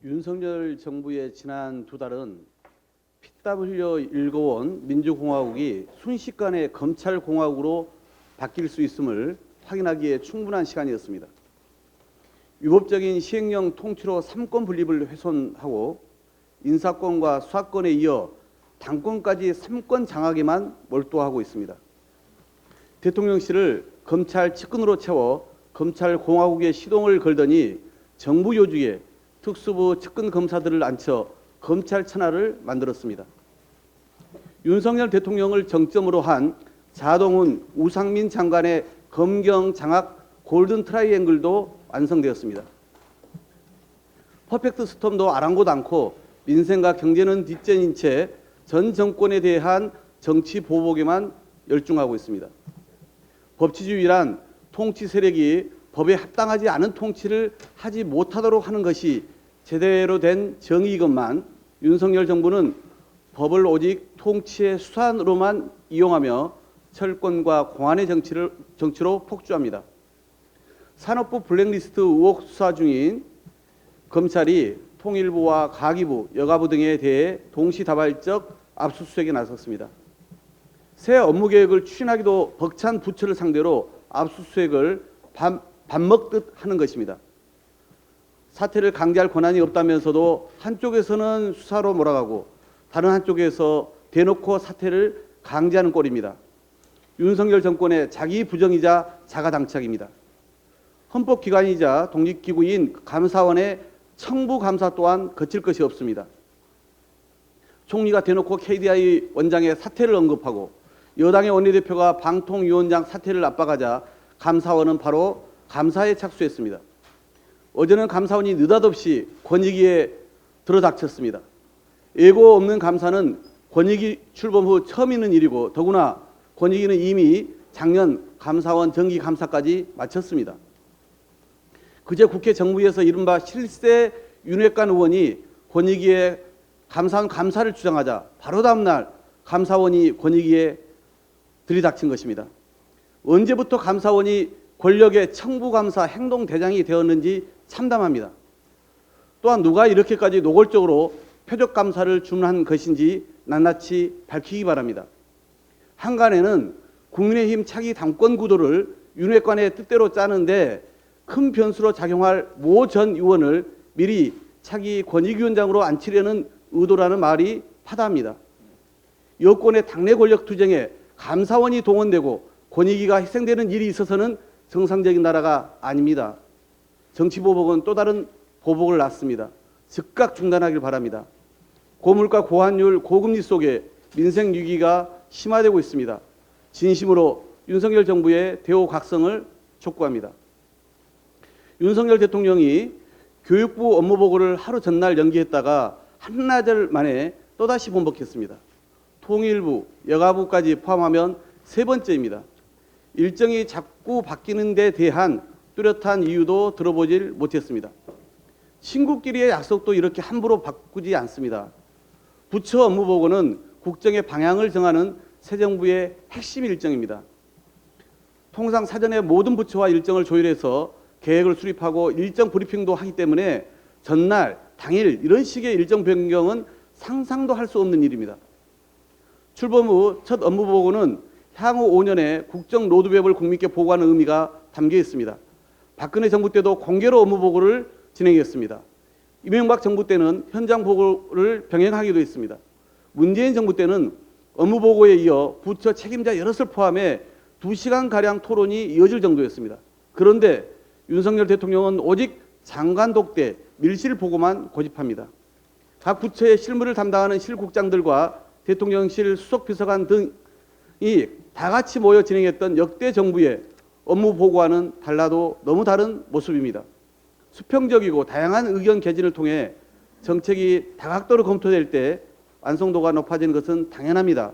윤석열 정부의 지난 두 달은 피땀 흘려 일궈온 민주공화국이 순식간에 검찰공화국으로 바뀔 수 있음을 확인하기에 충분한 시간이었습니다. 위법적인 시행령 통치로 삼권 분립을 훼손하고 인사권과 수사권에 이어 당권까지 삼권 장악에만 몰두하고 있습니다. 대통령실을 검찰 측근으로 채워 검찰공화국에 시동을 걸더니 정부 요직에 특수부 측근 검사들을 앉혀 검찰 천하를 만들었습니다. 윤석열 대통령을 정점으로 한 자동훈, 우상민 장관의 검경 장악 골든 트라이앵글도 완성되었습니다. 퍼펙트 스톰도 아랑곳 않고 민생과 경제는 뒷전인 채 전 정권에 대한 정치 보복에만 열중하고 있습니다. 법치주의란 통치 세력이 법에 합당하지 않은 통치를 하지 못하도록 하는 것이 제대로 된 정의이건만 윤석열 정부는 법을 오직 통치의 수단으로만 이용하며 철권과 공안의 정치로 폭주합니다. 산업부 블랙리스트 의혹 수사 중인 검찰이 통일부와 가기부, 여가부 등에 대해 동시다발적 압수수색에 나섰습니다. 새 업무계획을 추진하기도 벅찬 부처를 상대로 압수수색을 밥 먹듯 하는 것입니다. 사퇴를 강제할 권한이 없다면서도 한쪽에서는 수사로 몰아가고 다른 한쪽에서 대놓고 사퇴를 강제하는 꼴입니다. 윤석열 정권의 자기 부정이자 자가당착입니다. 헌법기관이자 독립기구인 감사원의 청부감사 또한 거칠 것이 없습니다. 총리가 대놓고 KDI 원장의 사퇴를 언급하고 여당의 원내대표가 방통위원장 사퇴를 압박하자 감사원은 바로 감사에 착수했습니다. 어제는 감사원이 느닷없이 권익위에 들어닥쳤습니다. 예고 없는 감사는 권익위 출범 후 처음 있는 일이고 더구나 권익위는 이미 작년 감사원 정기감사까지 마쳤습니다. 그제 국회 정부에서 이른바 실세 윤핵관 의원이 권익위에 감사원 감사를 주장하자 바로 다음 날 감사원이 권익위에 들이닥친 것입니다. 언제부터 감사원이 권력의 청부감사 행동대장이 되었는지 참담합니다. 또한 누가 이렇게까지 노골적으로 표적감사를 주문한 것인지 낱낱이 밝히기 바랍니다. 한간에는 국민의힘 차기 당권 구도를 윤핵관의 뜻대로 짜는데 큰 변수로 작용할 모 전 의원을 미리 차기 권익위원장으로 앉히려는 의도라는 말이 파다합니다. 여권의 당내 권력 투쟁에 감사원이 동원되고 권익위가 희생되는 일이 있어서는 정상적인 나라가 아닙니다. 정치보복은 또 다른 보복을 낳습니다. 즉각 중단하길 바랍니다. 고물가, 고환율, 고금리 속에 민생 위기가 심화되고 있습니다. 진심으로 윤석열 정부의 대우각성을 촉구합니다. 윤석열 대통령이 교육부 업무보고를 하루 전날 연기했다가 한나절 만에 또다시 번복했습니다. 통일부, 여가부까지 포함하면 세 번째입니다. 일정이 자꾸 바뀌는 데 대한 뚜렷한 이유도 들어보질 못했습니다. 친구끼리의 약속도 이렇게 함부로 바꾸지 않습니다. 부처 업무보고는 국정의 방향을 정하는 새 정부의 핵심 일정입니다. 통상 사전에 모든 부처와 일정을 조율해서 계획을 수립하고 일정 브리핑도 하기 때문에 전날, 당일 이런 식의 일정 변경은 상상도 할 수 없는 일입니다. 출범 후 첫 업무보고는 향후 5년의 국정 로드맵을 국민께 보고하는 의미가 담겨 있습니다. 박근혜 정부 때도 공개로 업무보고를 진행했습니다. 이명박 정부 때는 현장 보고를 병행하기도 했습니다. 문재인 정부 때는 업무보고에 이어 부처 책임자 여럿을 포함해 2시간가량 토론이 이어질 정도였습니다. 그런데 윤석열 대통령은 오직 장관 독대, 밀실 보고만 고집합니다. 각 부처의 실무를 담당하는 실국장들과 대통령실 수석비서관 등이 다 같이 모여 진행했던 역대 정부의 업무 보고와는 달라도 너무 다른 모습입니다. 수평적이고 다양한 의견 개진을 통해 정책이 다각도로 검토될 때 완성도가 높아지는 것은 당연합니다.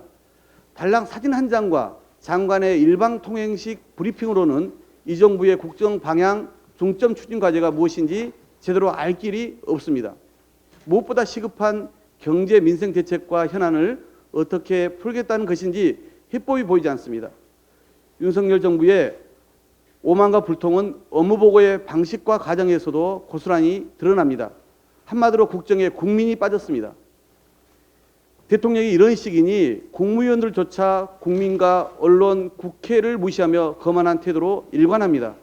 달랑 사진 한 장과 장관의 일방통행식 브리핑으로는 이 정부의 국정 방향 중점 추진 과제가 무엇인지 제대로 알 길이 없습니다. 무엇보다 시급한 경제 민생 대책과 현안을 어떻게 풀겠다는 것인지 해법이 보이지 않습니다. 윤석열 정부의 오만과 불통은 업무보고의 방식과 과정에서도 고스란히 드러납니다. 한마디로 국정에 국민이 빠졌습니다. 대통령이 이런 식이니 국무위원들조차 국민과 언론, 국회를 무시하며 거만한 태도로 일관합니다.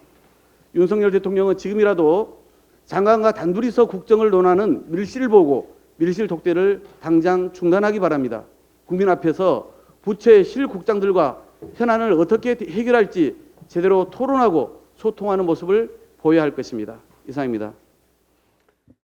윤석열 대통령은 지금이라도 장관과 단둘이서 국정을 논하는 밀실을 보고 밀실 독대를 당장 중단하기 바랍니다. 국민 앞에서 부처의 실국장들과 현안을 어떻게 해결할지 제대로 토론하고 소통하는 모습을 보여야 할 것입니다. 이상입니다.